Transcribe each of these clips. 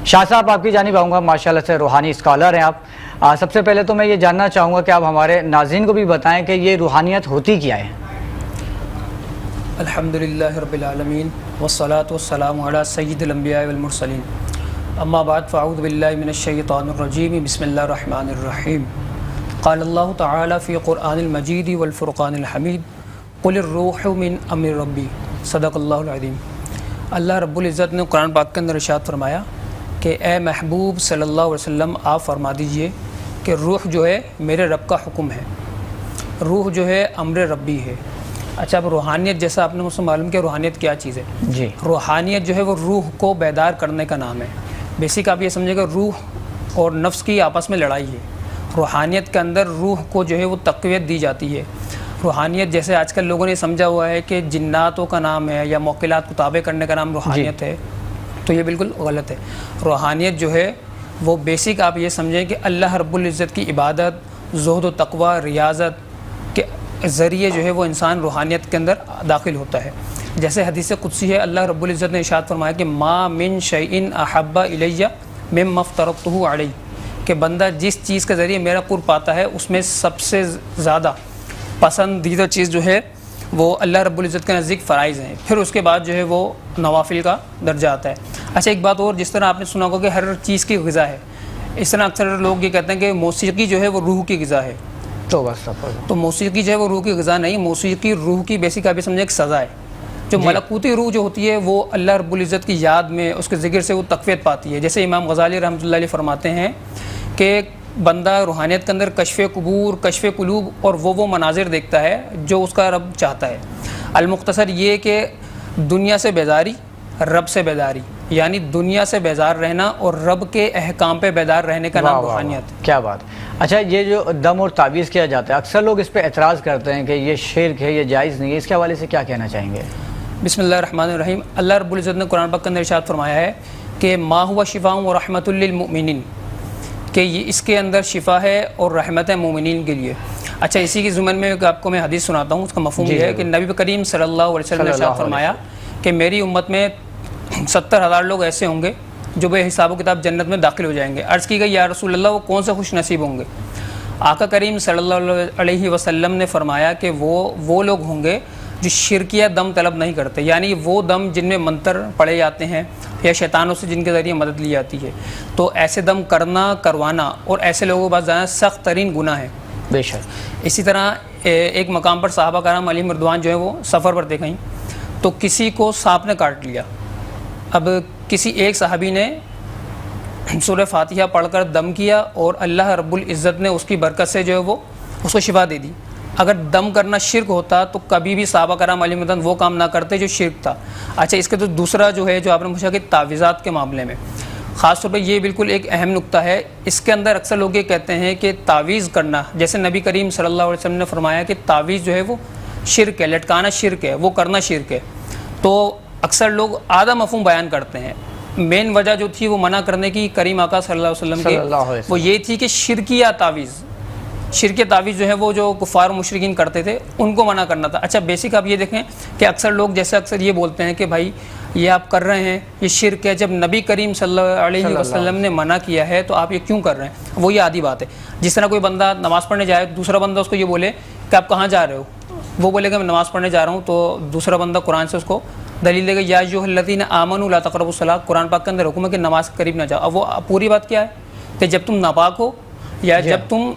شاہ صاحب آپ کی جانب آؤں گا، ماشاءاللہ سے روحانی اسکالر ہیں آپ۔ سب سے پہلے تو میں یہ جاننا چاہوں گا کہ آپ ہمارے ناظرین کو بھی بتائیں کہ یہ روحانیت ہوتی کیا ہے؟ الحمدللہ رب العالمین والصلاة والسلام علی سید الانبیاء والمرسلین، اما بعد فاعوذ باللہ من الشیطان الرجیم، بسم اللہ الرحمن الرحیم۔ قال اللہ تعالی فی قرآن المجید والفرقان الحمید، قل الروح من امر ربی، صدق اللہ العظیم۔ اللہ رب العزت نے قرآن پاک کے اندر ارشاد فرمایا کہ اے محبوب صلی اللہ علیہ وسلم آپ فرما دیجئے کہ روح جو ہے میرے رب کا حکم ہے، روح جو ہے امر ربی ہے۔ اچھا، اب روحانیت جیسا آپ نے مجھ سے معلوم کیا روحانیت کیا چیز ہے؟ جی، روحانیت جو ہے وہ روح کو بیدار کرنے کا نام ہے۔ بیسک آپ یہ سمجھے کہ روح اور نفس کی آپس میں لڑائی ہے۔ روحانیت کے اندر روح کو جو ہے وہ تقویت دی جاتی ہے۔ روحانیت جیسے آج کل لوگوں نے سمجھا ہوا ہے کہ جناتوں کا نام ہے یا موکلات کو تابع کرنے کا نام روحانیت ہے، تو یہ بالکل غلط ہے۔ روحانیت جو ہے وہ بیسک آپ یہ سمجھیں کہ اللہ رب العزت کی عبادت، زہد و تقوی، ریاضت کے ذریعے جو ہے وہ انسان روحانیت کے اندر داخل ہوتا ہے۔ جیسے حدیث قدسی ہے، اللہ رب العزت نے ارشاد فرمایا کہ ما من شیء احب الی مما افترضتہ علیہ، کہ بندہ جس چیز کے ذریعے میرا قرب پاتا ہے اس میں سب سے زیادہ پسندیدہ چیز جو ہے وہ اللہ رب العزت کے نزدیک فرائض ہیں، پھر اس کے بعد جو ہے وہ نوافل کا درجہ آتا ہے۔ اچھا، ایک بات اور، جس طرح آپ نے سنا ہوگا کہ ہر چیز کی غذا ہے، اس طرح اکثر لوگ یہ کہتے ہیں کہ موسیقی جو ہے وہ روح کی غذا ہے۔ تو موسیقی جو ہے وہ روح کی غذا نہیں، موسیقی روح کی بیسک آپ یہ سمجھیں ایک سزا ہے۔ جو ملکوتی روح جو ہوتی ہے وہ اللہ رب العزت کی یاد میں اس کے ذکر سے وہ تقویت پاتی ہے۔ جیسے امام غزالی رحمۃ اللہ علیہ فرماتے ہیں کہ بندہ روحانیت کے اندر کشف قبور، کشف قلوب اور وہ مناظر دیکھتا ہے جو اس کا رب چاہتا ہے۔ المختصر یہ کہ دنیا سے بیداری، رب سے بیداری، یعنی دنیا سے بیزار رہنا اور رب کے احکام پہ بیدار رہنے کا نام روحانیت ہے۔ کیا بات۔ اچھا، یہ جو دم اور تعویذ کیا جاتا ہے، اکثر لوگ اس پہ اعتراض کرتے ہیں کہ یہ شرک ہے، یہ جائز نہیں ہے، اس کے حوالے سے کیا کہنا چاہیں گے؟ بسم اللہ الرحمن الرحیم۔ اللہ رب العزت نے قرآن پاک کے اندر ارشاد فرمایا ہے کہ ما ہوا شفاء و رحمۃ للمؤمنین، کہ یہ اس کے اندر شفا ہے اور رحمت ہے مومنین کے لیے۔ اچھا، اسی کی ضمن میں آپ کو میں حدیث سناتا ہوں، اس کا مفہوم یہ ہے کہ نبی کریم صلی اللہ علیہ وسلم نے ارشاد فرمایا کہ میری امت میں 70,000 لوگ ایسے ہوں گے جو بے حساب و کتاب جنت میں داخل ہو جائیں گے۔ عرض کی گئی یا رسول اللہ وہ کون سے خوش نصیب ہوں گے؟ آقا کریم صلی اللہ علیہ وسلم نے فرمایا کہ وہ لوگ ہوں گے جو شرکیہ دم طلب نہیں کرتے، یعنی وہ دم جن میں منتر پڑھے جاتے ہیں یا شیطانوں سے جن کے ذریعے مدد لی جاتی ہے، تو ایسے دم کرنا، کروانا اور ایسے لوگوں کے پاس جانا سخت ترین گناہ ہے۔ بے شک۔ اسی طرح ایک مقام پر صحابہ کرام علیہم رضوان جو ہے وہ سفر پر تھے کہیں، تو کسی کو سانپ نے کاٹ لیا۔ اب کسی ایک صحابی نے سورہ فاتحہ پڑھ کر دم کیا اور اللہ رب العزت نے اس کی برکت سے جو ہے وہ اس کو شفا دے دی۔ اگر دم کرنا شرک ہوتا تو کبھی بھی صحابہ کرام علیہم رضوان وہ کام نہ کرتے جو شرک تھا۔ اچھا، اس کے تو دوسرا جو ہے جو آپ نے پوچھا کہ تعویذات کے معاملے میں، خاص طور پہ یہ بالکل ایک اہم نقطہ ہے۔ اس کے اندر اکثر لوگ یہ کہتے ہیں کہ تعویذ کرنا، جیسے نبی کریم صلی اللہ علیہ وسلم نے فرمایا کہ تعویذ جو ہے وہ شرک ہے، لٹکانا شرک ہے، وہ کرنا شرک ہے، تو اکثر لوگ آدھا مفہوم بیان کرتے ہیں۔ مین وجہ جو تھی وہ منع کرنے کی کریم آقا صلی اللہ علیہ وسلم کی، وہ یہ تھی کہ شرکیہ تعویذ، شرک تعویذ جو ہے وہ جو کفار و مشرکین کرتے تھے ان کو منع کرنا تھا۔ اچھا، بیسک آپ یہ دیکھیں کہ اکثر لوگ جیسے اکثر یہ بولتے ہیں کہ بھائی یہ آپ کر رہے ہیں یہ شرک ہے، جب نبی کریم صلی اللہ علیہ وسلم نے منع کیا ہے تو آپ یہ کیوں کر رہے ہیں؟ وہ یہ آدھی بات ہے۔ جس طرح کوئی بندہ نماز پڑھنے جائے، دوسرا بندہ اس کو یہ بولے کہ آپ کہاں جا رہے ہو، وہ بولے کہ میں نماز پڑھنے جا رہا ہوں، تو دوسرا بندہ قرآن سے اس کو دلیل دے گا یا ایھا الذین آمنوا لا تقربوا الصلاۃ، قرآن پاک کے اندر حکم ہے کہ نماز کے قریب نہ جاؤ۔ اب وہ پوری بات کیا ہے کہ جب تم ناپاک ہو یا جب تم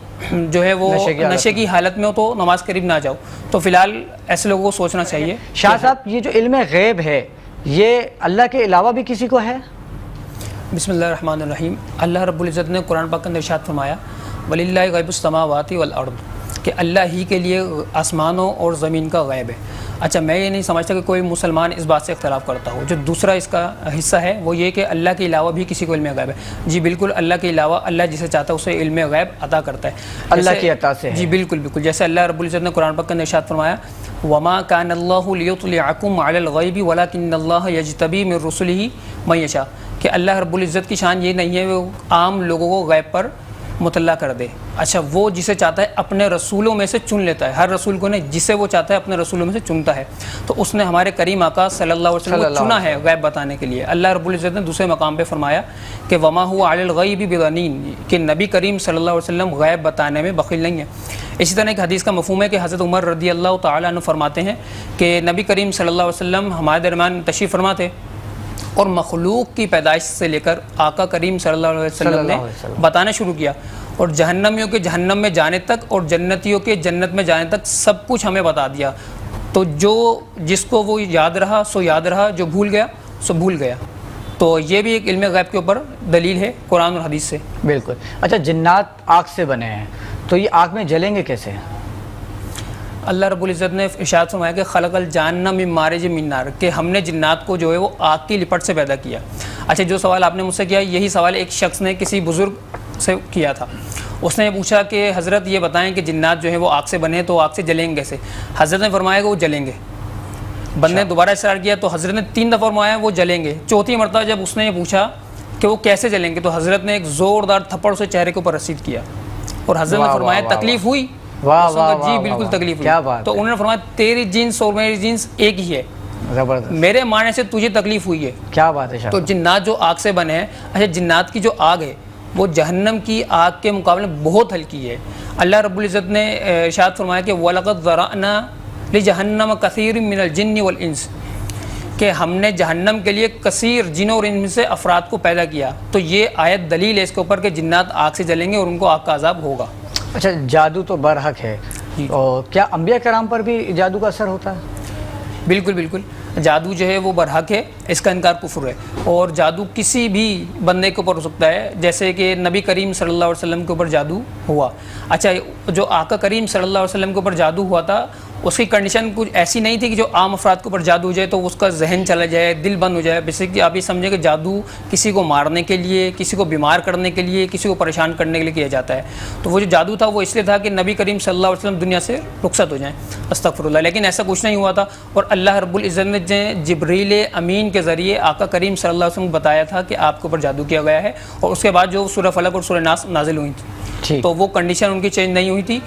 جو ہے وہ نشے کی حالت میں ہو تو نماز قریب نہ جاؤ۔ تو فی الحال ایسے لوگوں کو سوچنا چاہیے۔ شاہ صاحب، یہ جو علم غیب ہے یہ اللہ کے علاوہ بھی کسی کو ہے؟ بسم اللہ الرحمن الرحیم۔ اللہ رب العزت نے قرآن پاک کے اندر ارشاد فرمایا وَلِلَّهِ غَيْبُ السَّمَاوَاتِ وَالْأَرْضِ، کہ اللہ ہی کے لیے آسمانوں اور زمین کا غیب ہے۔ اچھا، میں یہ نہیں سمجھتا کہ کوئی مسلمان اس بات سے اختلاف کرتا ہو۔ جو دوسرا اس کا حصہ ہے وہ یہ کہ اللہ کے علاوہ بھی کسی کو علم غیب ہے۔ جی بالکل، اللہ کے علاوہ اللہ جسے چاہتا ہے اسے علم غیب عطا کرتا ہے، اللہ کی عطا سے ہے۔ جی بالکل بالکل، جیسے اللہ رب العزت نے قرآن پاک کے اندر ارشاد فرمایا وَمَا كَانَ اللَّهُ لِيُطْلِعَكُمْ عَلَى الْغَيْبِ وَلَكِنَّ اللَّهَ يَجْتَبِي مِن رُّسُلِهِ مَن يَشَاءُ، کہ اللہ رب العزت کی شان یہ نہیں ہے وہ عام لوگوں کو غیب پر مطلع کر دے. اچھا وہ جسے چاہتا ہے اپنے رسولوں میں سے چن لیتا ہے, ہر رسول کو نہیں, جسے وہ چاہتا ہے اپنے رسولوں میں سے چنتا ہے. تو اس نے ہمارے کریم آقا صلی اللہ علیہ وسلم کو چنا ہے غیب بتانے کے لیے. اللہ رب العزت نے دوسرے مقام پہ فرمایا کہ وما هو علی الغیب بضنین, کہ نبی کریم صلی اللہ علیہ وسلم غیب بتانے میں بخیل نہیں ہے. اسی طرح ایک حدیث کا مفہوم ہے کہ حضرت عمر رضی اللہ تعالیٰ عنہ فرماتے ہیں کہ نبی کریم صلی اللہ علیہ وسلم ہمارے درمیان تشریف فرما تھے, اور مخلوق کی پیدائش سے لے کر آقا کریم صلی اللہ علیہ وسلم نے بتانا شروع کیا, اور جہنمیوں کے جہنم میں جانے تک اور جنتیوں کے جنت میں جانے تک سب کچھ ہمیں بتا دیا. تو جو جس کو وہ یاد رہا سو یاد رہا, جو بھول گیا سو بھول گیا. تو یہ بھی ایک علم غیب کے اوپر دلیل ہے قرآن اور حدیث سے. بالکل. اچھا جنات آگ سے بنے ہیں تو یہ آگ میں جلیں گے کیسے؟ اللہ رب العزت نے ارشاد فرمایا کہ خلق الجان من مارج من نار, کہ ہم نے جنات کو جو ہے وہ آگ کی لپٹ سے پیدا کیا. اچھا جو سوال آپ نے مجھ سے کیا, یہی سوال ایک شخص نے کسی بزرگ سے کیا تھا. اس نے پوچھا کہ حضرت یہ بتائیں کہ جنات جو ہیں وہ آگ سے بنے تو آگ سے جلیں گے کیسے؟ حضرت نے فرمایا کہ وہ جلیں گے. بندے نے دوبارہ اصرار کیا تو حضرت نے 3 دفعہ فرمایا وہ جلیں گے. چوتھی مرتبہ جب اس نے یہ پوچھا کہ وہ کیسے جلیں گے تو حضرت نے ایک زوردار تھپڑ سے چہرے کے اوپر رسید کیا, اور حضرت نے فرمایا تکلیف ہوئی؟ جی بالکل تکلیف ہوئی. تو انہوں نے فرمایا تیری جنس اور میری جنس ایک ہی ہے, زبردست, میرے معنی سے تجھے تکلیف ہوئی ہے. کیا بات ہے. تو جنات جو آگ سے بنے ہیں, اچھا جنات کی جو آگ ہے وہ جہنم کی آگ کے مقابلے میں بہت ہلکی ہے. اللہ رب العزت نے ارشاد فرمایا کہ وَلَقَدْ ذَرَأْنَا لِجَهَنَّمَ كَثِيرٍ مِّنَ الْجِنِّ وَالْإِنسِ, کہ ہم نے جہنم کے لیے کثیر جنوں اور ان سے افراد کو پیدا کیا. تو یہ آیت دلیل ہے اس کے اوپر کہ جنات آگ سے جلیں گے اور ان کو آگ کا عذاب ہوگا. اچھا جادو تو برحق ہے, اور کیا انبیاء کرام پر بھی جادو کا اثر ہوتا ہے؟ بالکل بالکل, جادو جو ہے وہ برحق ہے, اس کا انکار کفر ہے. اور جادو کسی بھی بندے کے اوپر ہو سکتا ہے, جیسے کہ نبی کریم صلی اللہ علیہ وسلم کے اوپر جادو ہوا. اچھا جو آقا کریم صلی اللہ علیہ وسلم کے اوپر جادو ہوا تھا اس کی کنڈیشن کچھ ایسی نہیں تھی کہ جو عام افراد کے اوپر جادو ہو جائے تو اس کا ذہن چلا جائے, دل بند ہو جائے. بیسیکلی آپ یہ سمجھیں کہ جادو کسی کو مارنے کے لیے, کسی کو بیمار کرنے کے لیے, کسی کو پریشان کرنے کے لیے کیا جاتا ہے. تو وہ جو جادو تھا وہ اس لیے تھا کہ نبی کریم صلی اللہ علیہ وسلم دنیا سے رخصت ہو جائیں, استغفر اللہ. لیکن ایسا کچھ نہیں ہوا تھا, اور اللہ رب العزت نے جبریل امین کے ذریعے آقا کریم صلی اللہ علیہ وسلم کو بتایا تھا کہ آپ کے اوپر جادو کیا گیا ہے, اور اس کے بعد جو سورہ فلق اور سورہ ناس نازل ہوئی تھی تو وہ کنڈیشن ان کی چینج نہیں ہوئی تھی.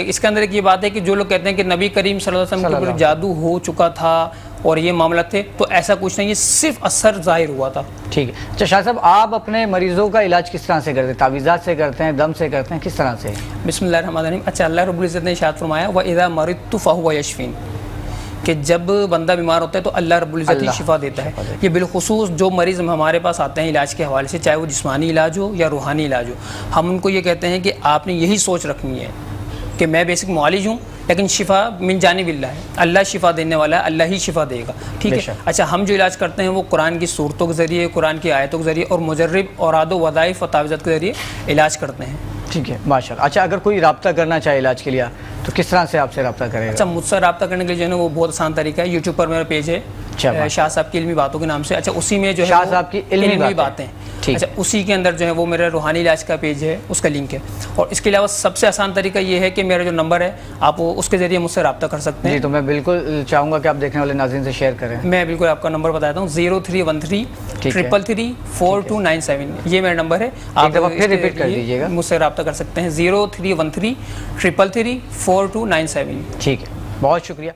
اس کے اندر ایک یہ بات ہے کہ جو لوگ کہتے ہیں کہ نبی کریم صلی اللہ علیہ وسلم کے اوپر جادو ہو چکا تھا اور یہ معاملات تھے, تو ایسا کچھ نہیں, یہ صرف اثر ظاہر ہوا تھا. ٹھیک ہے. اچھا شاہ صاحب آپ اپنے مریضوں کا علاج کس طرح سے کرتے ہیں؟ تعویذات سے کرتے ہیں, دم سے کرتے ہیں, کس طرح سے؟ بسم اللہ الرحمن الرحیم. اچھا اللہ رب العزت نے ارشاد فرمایا وَإِذَا مَرِضْتُ فَهُوَ يَشْفِينِ, کہ جب بندہ بیمار ہوتا ہے تو اللہ رب العزت ہی شفا دیتا ہے. یہ بالخصوص جو مریض ہمارے پاس آتے ہیں علاج کے حوالے سے, چاہے وہ جسمانی علاج ہو یا روحانی علاج ہو, ہم ان کو یہ کہتے ہیں کہ آپ نے یہی سوچ رکھنی ہے کہ میں بیسک معالج ہوں لیکن شفا من جانب اللہ ہے, اللہ شفا دینے والا ہے, اللہ ہی شفا دے گا. ٹھیک ہے. اچھا ہم جو علاج کرتے ہیں وہ قرآن کی صورتوں کے ذریعے, قرآن کی آیتوں کے ذریعے اور مجرب اوراد و وظائف و تعویذات کے ذریعے علاج کرتے ہیں. ٹھیک ہے ماشاء اللہ. اچھا اگر کوئی رابطہ کرنا چاہے علاج کے لیے تو کس طرح سے آپ سے رابطہ کرے گا؟ اچھا مجھ سے رابطہ کرنے کے لیے جو ہے نا وہ بہت آسان طریقہ ہے, یوٹیوب پر میرا پیج ہے شاہ صاحب کی علمی باتوں کے نام سے. اچھا اسی میں جو ہے شاہ صاحب کی علمی باتیں, اچھا اسی کے اندر جو ہے وہ میرا روحانی علاج کا پیج ہے, اس کا لنک ہے. اور اس کے علاوہ سب سے آسان طریقہ یہ ہے کہ میرا جو نمبر ہے آپ اس کے ذریعے مجھ سے رابطہ کر سکتے ہیں. جی تو میں بالکل چاہوں گا کہ آپ دیکھنے والے ناظرین سے شیئر کریں. میں بالکل آپ کا نمبر بتاتا ہوں 0313 333 4297, یہ میرا نمبر ہے. آپ پھر ریپیٹ کر دیجیے گا. مجھ سے رابطہ کر سکتے ہیں 0313 333 4297. ٹھیک ہے, بہت شکریہ.